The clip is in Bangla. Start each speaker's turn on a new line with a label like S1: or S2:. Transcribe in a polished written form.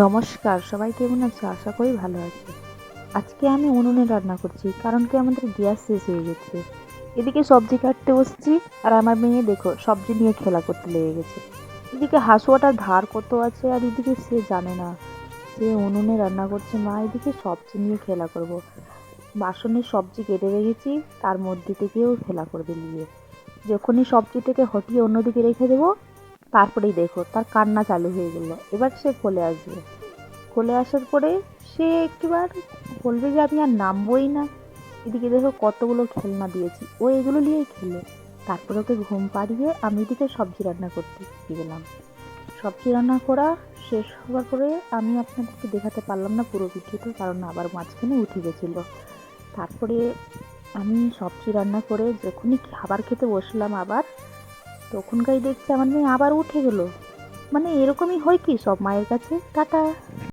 S1: নমস্কার, সবাই কেমন আছে? আশা করি ভালো আছে। আজকে আমি উনুনে রান্না করছি, কারণ কি আমাদের গ্যাস শেষ হয়ে গেছে। এদিকে সবজি কাটতে বসছি, আর আমার মেয়ে দেখো সবজি নিয়ে খেলা করতে লেগে গেছে। এদিকে হাঁসুয়াটার ধার কত আছে, আর এদিকে সে জানে না যে উনুনে রান্না করছে মা, এদিকে সবজি নিয়ে খেলা করব। বাসনে সবজি কেটে রেখেছি, তার মধ্যে থেকেও খেলা করবে নিয়ে। যখনই সবজিটাকে হটিয়ে অন্যদিকে রেখে দেবো, তারপরেই দেখো তার কান্না চালু হয়ে গেল। এবার সে চলে আসবে। চলে আসার পরে সে একবার বলবে যে আমি আর নামবোই না। এদিকে দেখো কতগুলো খেলনা দিয়েছি, ও এগুলো নিয়েই খেলে। তারপরে ওকে ঘুম পাড়িয়ে আমি এদিকে সবজি রান্না করতে শিখে গেলাম। সবজি রান্না করা শেষ হওয়ার পরে আমি আপনাদেরকে দেখাতে পারলাম না পুরো ভিডিওটা, কারণ আবার মাঝখানে উঠে গেছিলো। তারপরে আমি সবজি রান্না করে যখনই খাবার খেতে বসলাম আবার, তখনকার দেখছি আমার মেয়ে আবার উঠে গেলো। মানে এরকমই হয় কি সব মায়ের কাছে। টাটা।